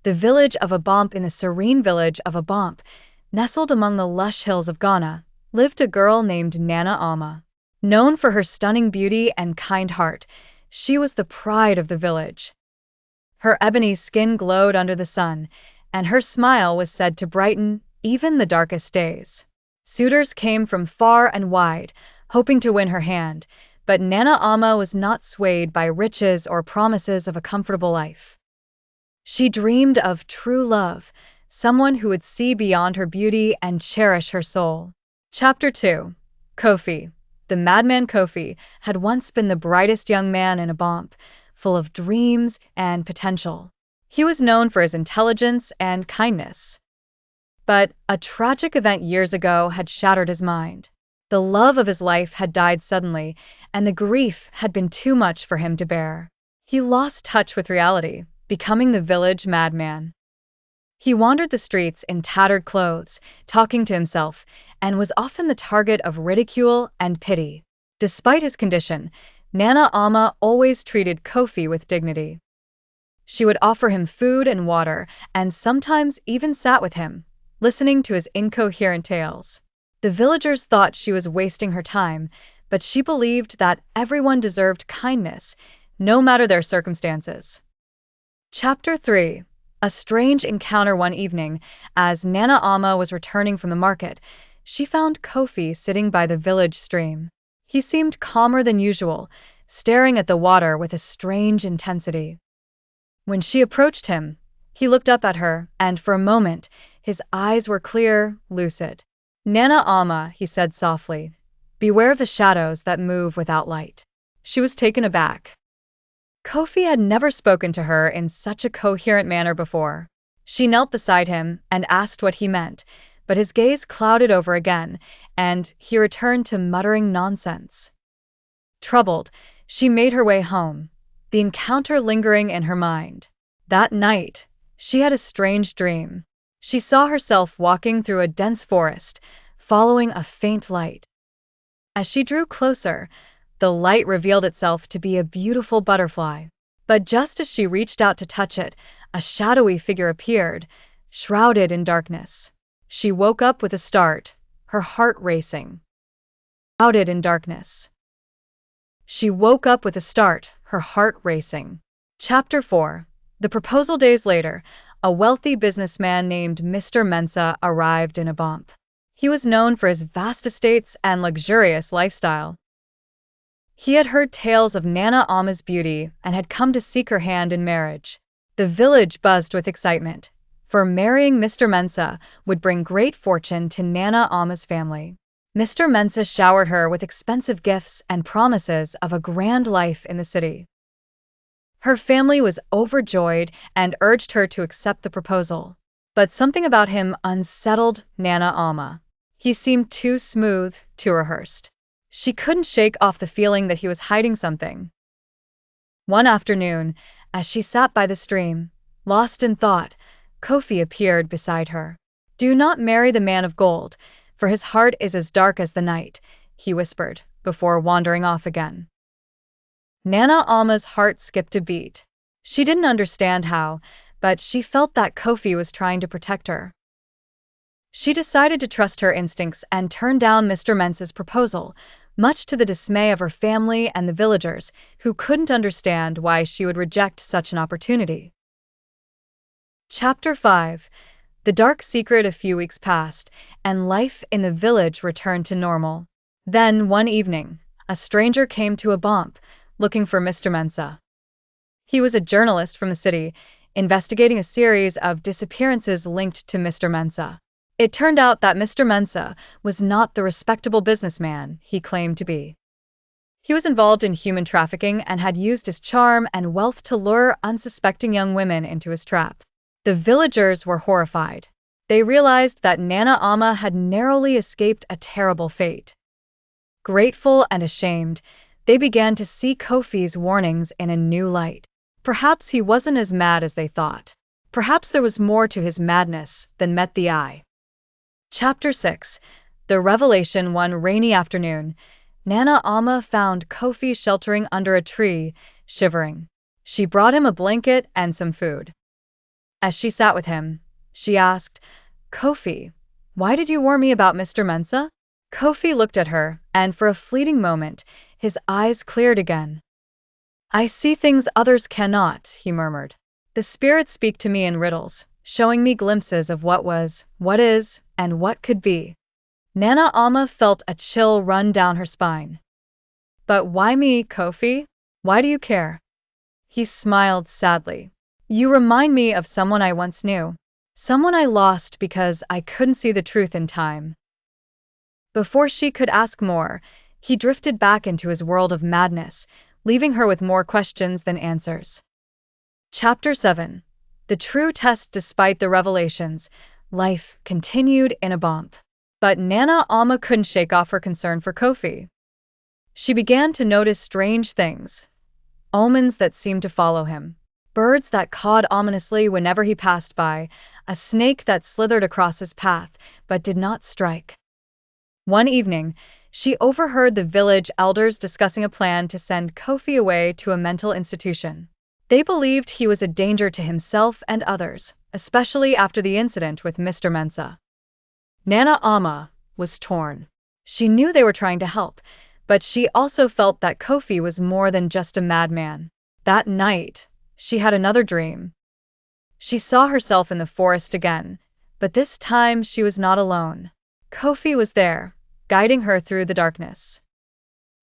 the village of Abompe. In the serene village of Abompe, nestled among the lush hills of Ghana, lived a girl named Nana Alma. Known for her stunning beauty and kind heart, she was the pride of the village. Her ebony skin glowed under the sun, and her smile was said to brighten even the darkest days. Suitors came from far and wide, hoping to win her hand, but Nana Alma was not swayed by riches or promises of a comfortable life. She dreamed of true love, someone who would see beyond her beauty and cherish her soul. Chapter 2. Kofi. The madman Kofi had once been the brightest young man in Abompe, full of dreams and potential. He was known for his intelligence and kindness. But a tragic event years ago had shattered his mind. The love of his life had died suddenly, and the grief had been too much for him to bear. He lost touch with reality, becoming the village madman. He wandered the streets in tattered clothes, talking to himself, and was often the target of ridicule and pity. Despite his condition, Nana Alma always treated Kofi with dignity. She would offer him food and water, and sometimes even sat with him, listening to his incoherent tales. The villagers thought she was wasting her time, but she believed that everyone deserved kindness, no matter their circumstances. Chapter 3. A strange encounter. One evening, as Nana Alma was returning from the market, she found Kofi sitting by the village stream. He seemed calmer than usual, staring at the water with a strange intensity. When she approached him, he looked up at her, and for a moment, his eyes were clear, lucid. "Nana Alma," he said softly, "beware of the shadows that move without light." She was taken aback. Kofi had never spoken to her in such a coherent manner before. She knelt beside him and asked what he meant, but his gaze clouded over again, and he returned to muttering nonsense. Troubled, she made her way home, the encounter lingering in her mind. That night, she had a strange dream. She saw herself walking through a dense forest, following a faint light. As she drew closer, the light revealed itself to be a beautiful butterfly. But just as she reached out to touch it, a shadowy figure appeared, shrouded in darkness. She woke up with a start, her heart racing. Shrouded in darkness. She woke up with a start, her heart racing. Chapter 4. The proposal. Days later, a wealthy businessman named Mr. Mensah arrived in Abompe. He was known for his vast estates and luxurious lifestyle. He had heard tales of Nana Alma's beauty and had come to seek her hand in marriage. The village buzzed with excitement, for marrying Mr. Mensah would bring great fortune to Nana Alma's family. Mr. Mensah showered her with expensive gifts and promises of a grand life in the city. Her family was overjoyed and urged her to accept the proposal. But something about him unsettled Nana Alma. He seemed too smooth, too rehearsed. She couldn't shake off the feeling that he was hiding something. One afternoon, as she sat by the stream, lost in thought, Kofi appeared beside her. "Do not marry the man of gold, for his heart is as dark as the night," he whispered, before wandering off again. Nana Alma's heart skipped a beat. She didn't understand how, but she felt that Kofi was trying to protect her. She decided to trust her instincts and turn down Mr. Mensah's proposal, much to the dismay of her family and the villagers, who couldn't understand why she would reject such an opportunity. Chapter 5. The dark secret. A few weeks passed, and life in the village returned to normal. Then, one evening, a stranger came to Abompe, looking for Mr. Mensah. He was a journalist from the city, investigating a series of disappearances linked to Mr. Mensah. It turned out that Mr. Mensah was not the respectable businessman he claimed to be. He was involved in human trafficking and had used his charm and wealth to lure unsuspecting young women into his trap. The villagers were horrified. They realized that Nana Alma had narrowly escaped a terrible fate. Grateful and ashamed, they began to see Kofi's warnings in a new light. Perhaps he wasn't as mad as they thought. Perhaps there was more to his madness than met the eye. Chapter 6. The revelation. One rainy afternoon, Nana Alma found Kofi sheltering under a tree, shivering. She brought him a blanket and some food. As she sat with him, she asked, Kofi, why did you warn me about Mr. Mensa? Kofi looked at her, and for a fleeting moment, his eyes cleared again. I see things others cannot, he murmured. The spirits speak to me in riddles, showing me glimpses of what was, what is, and what could be. Nana Alma felt a chill run down her spine. But why me, Kofi? Why do you care? He smiled sadly. You remind me of someone I once knew. Someone I lost because I couldn't see the truth in time. Before she could ask more, he drifted back into his world of madness, leaving her with more questions than answers. Chapter 7. The True Test. Despite the revelations, life continued in Abompe. But Nana Alma couldn't shake off her concern for Kofi. She began to notice strange things. Omens that seemed to follow him. Birds that cawed ominously whenever he passed by, a snake that slithered across his path but did not strike. One evening, she overheard the village elders discussing a plan to send Kofi away to a mental institution. They believed he was a danger to himself and others, especially after the incident with Mr. Mensa. Nana Alma was torn. She knew they were trying to help, but she also felt that Kofi was more than just a madman. That night, she had another dream. She saw herself in the forest again, but this time she was not alone. Kofi was there, guiding her through the darkness.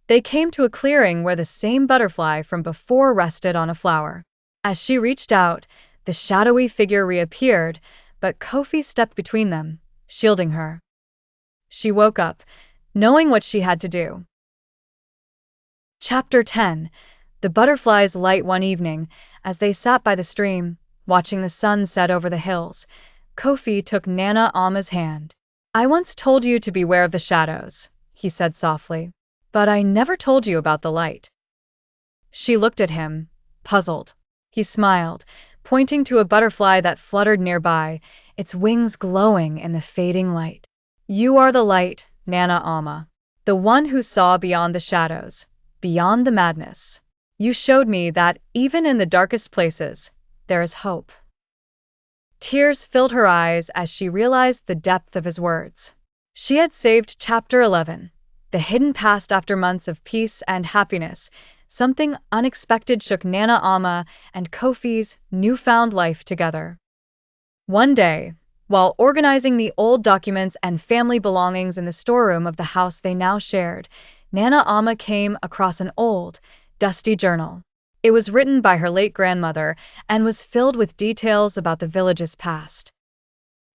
They came to a clearing where the same butterfly from before rested on a flower. As she reached out, the shadowy figure reappeared, but Kofi stepped between them, shielding her. She woke up, knowing what she had to do. Chapter 10. The butterflies light. One evening, as they sat by the stream, watching the sun set over the hills, Kofi took Nana Alma's hand. I once told you to beware of the shadows, he said softly, but I never told you about the light. She looked at him, puzzled. He smiled, pointing to a butterfly that fluttered nearby, its wings glowing in the fading light. You are the light, Nana Alma, the one who saw beyond the shadows, beyond the madness. You showed me that, even in the darkest places, there is hope. Tears filled her eyes as she realized the depth of his words. She had saved Chapter 11, the hidden past. After months of peace and happiness, something unexpected shook Nana Alma and Kofi's newfound life together. One day, while organizing the old documents and family belongings in the storeroom of the house they now shared, Nana Alma came across an old, dusty journal. It was written by her late grandmother and was filled with details about the village's past.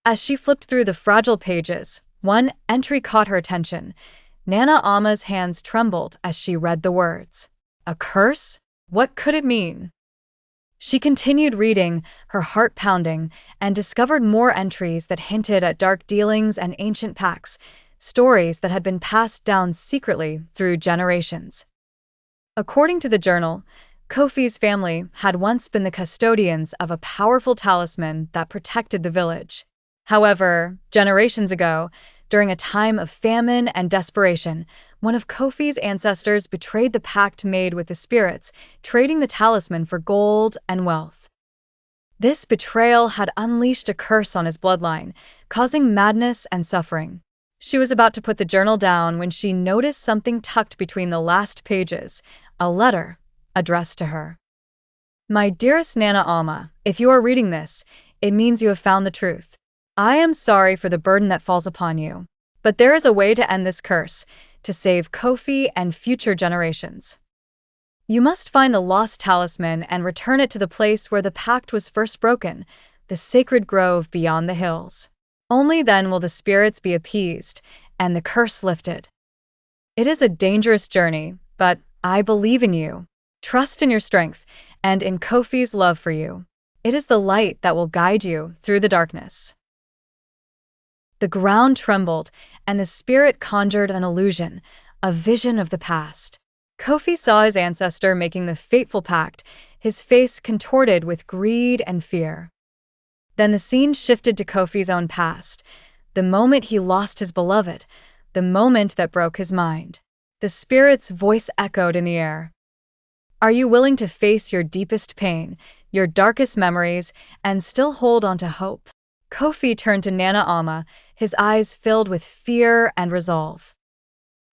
As she flipped through the fragile pages, one entry caught her attention. Nana Alma's hands trembled as she read the words. A curse? What could it mean? She continued reading, her heart pounding, and discovered more entries that hinted at dark dealings and ancient pacts, stories that had been passed down secretly through generations. According to the journal, Kofi's family had once been the custodians of a powerful talisman that protected the village. However, generations ago, during a time of famine and desperation, one of Kofi's ancestors betrayed the pact made with the spirits, trading the talisman for gold and wealth. This betrayal had unleashed a curse on his bloodline, causing madness and suffering. She was about to put the journal down when she noticed something tucked between the last pages, a letter addressed to her. My dearest Nana Alma, if you are reading this, it means you have found the truth. I am sorry for the burden that falls upon you, but there is a way to end this curse, to save Kofi and future generations. You must find the lost talisman and return it to the place where the pact was first broken, the sacred grove beyond the hills. Only then will the spirits be appeased and the curse lifted. It is a dangerous journey, but I believe in you. Trust in your strength and in Kofi's love for you. It is the light that will guide you through the darkness. The ground trembled, and the spirit conjured an illusion, a vision of the past. Kofi saw his ancestor making the fateful pact, his face contorted with greed and fear. Then the scene shifted to Kofi's own past, the moment he lost his beloved, the moment that broke his mind. The spirit's voice echoed in the air. Are you willing to face your deepest pain, your darkest memories, and still hold on to hope? Kofi turned to Nana Ama, his eyes filled with fear and resolve.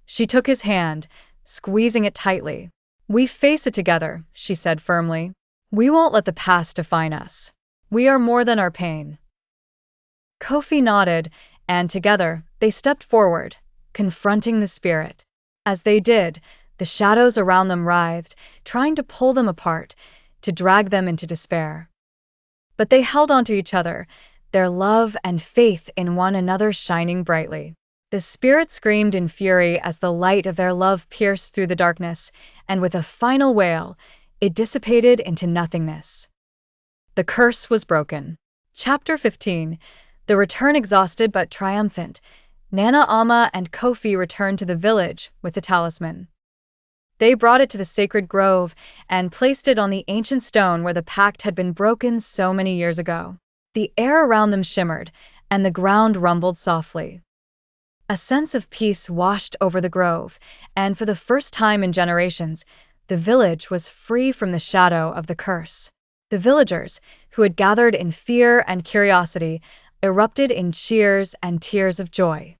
She took his hand, squeezing it tightly. We face it together, she said firmly. We won't let the past define us. We are more than our pain. Kofi nodded, and together, they stepped forward, confronting the spirit. As they did, the shadows around them writhed, trying to pull them apart, to drag them into despair. But they held on to each other, their love and faith in one another shining brightly. The spirit screamed in fury as the light of their love pierced through the darkness, and with a final wail, it dissipated into nothingness. The curse was broken. Chapter 15. The return. Exhausted but triumphant, Nana Ama and Kofi returned to the village with the talisman. They brought it to the sacred grove and placed it on the ancient stone where the pact had been broken so many years ago. The air around them shimmered, and the ground rumbled softly. A sense of peace washed over the grove, and for the first time in generations, the village was free from the shadow of the curse. The villagers, who had gathered in fear and curiosity, erupted in cheers and tears of joy.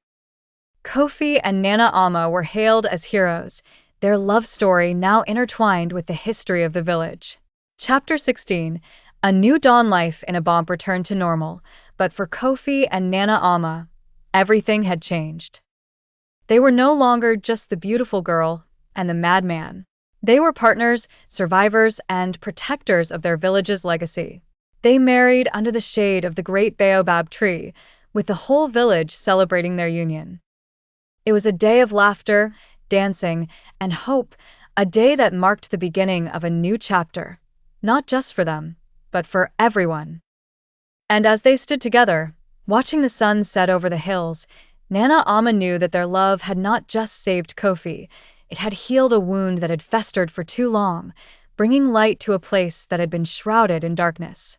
Kofi and Nana Ama were hailed as heroes, their love story now intertwined with the history of the village. Chapter 16. A new dawn. Life in Abompe returned to normal, but for Kofi and Nana Ama, everything had changed. They were no longer just the beautiful girl and the madman. They were partners, survivors, and protectors of their village's legacy. They married under the shade of the great baobab tree, with the whole village celebrating their union. It was a day of laughter, dancing, and hope, a day that marked the beginning of a new chapter, not just for them, but for everyone. And as they stood together, watching the sun set over the hills, Nana Ama knew that their love had not just saved Kofi, it had healed a wound that had festered for too long, bringing light to a place that had been shrouded in darkness.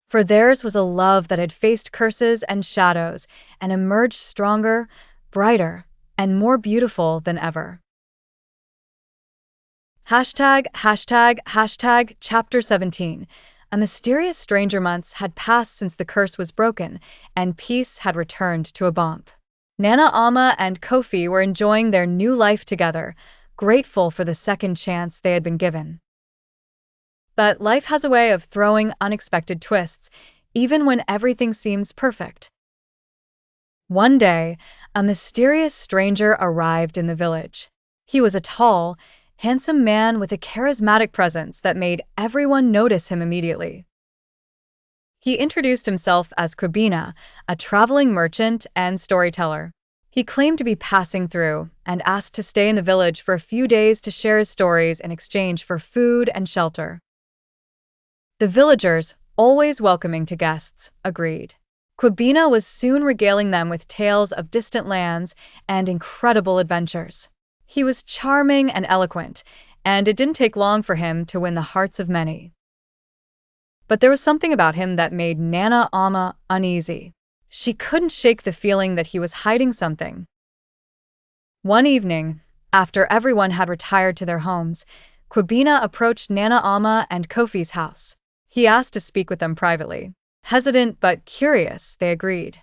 For theirs was a love that had faced curses and shadows and emerged stronger, brighter, and more beautiful than ever. Chapter 17. A mysterious stranger. Months had passed since the curse was broken, and peace had returned to Abompe. Nana Ama and Kofi were enjoying their new life together, grateful for the second chance they had been given. But life has a way of throwing unexpected twists, even when everything seems perfect. One day, a mysterious stranger arrived in the village. He was a tall, handsome man with a charismatic presence that made everyone notice him immediately. He introduced himself as Kofi, a traveling merchant and storyteller. He claimed to be passing through and asked to stay in the village for a few days to share his stories in exchange for food and shelter. The villagers, always welcoming to guests, agreed. Kofi was soon regaling them with tales of distant lands and incredible adventures. He was charming and eloquent, and it didn't take long for him to win the hearts of many. But there was something about him that made Nana Ama uneasy. She couldn't shake the feeling that he was hiding something. One evening, after everyone had retired to their homes, Kofi approached Nana Ama and Kofi's house. He asked to speak with them privately. Hesitant but curious, they agreed.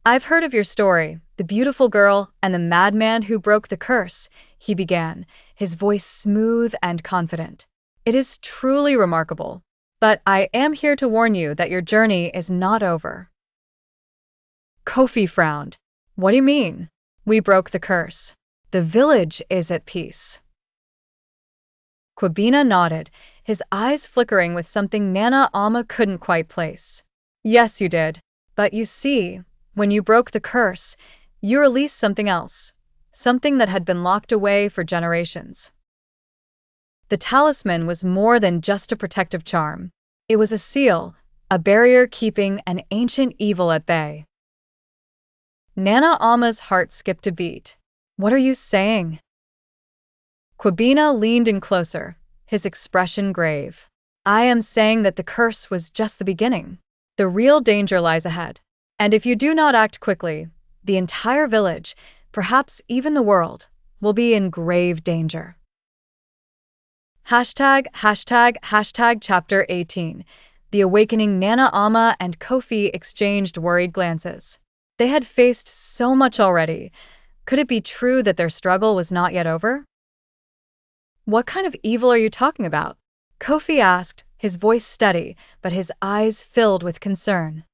"I've heard of your story, the beautiful girl and the madman who broke the curse," he began, his voice smooth and confident. "It is truly remarkable. But I am here to warn you that your journey is not over." Kofi frowned. "What do you mean?" "We broke the curse. The village is at peace." Kofi nodded, his eyes flickering with something Nana Ama couldn't quite place. "Yes, you did. But you see, when you broke the curse, you released something else, something that had been locked away for generations." The talisman was more than just a protective charm. It was a seal, a barrier keeping an ancient evil at bay. Nana Ama's heart skipped a beat. "What are you saying?" Kofi leaned in closer, his expression grave. "I am saying that the curse was just the beginning. The real danger lies ahead. And if you do not act quickly, the entire village, perhaps even the world, will be in grave danger." Hashtag chapter 18. The awakening. Nana Ama and Kofi exchanged worried glances. They had faced so much already. Could it be true that their struggle was not yet over? What kind of evil are you talking about? Kofi asked, his voice steady, but his eyes filled with concern.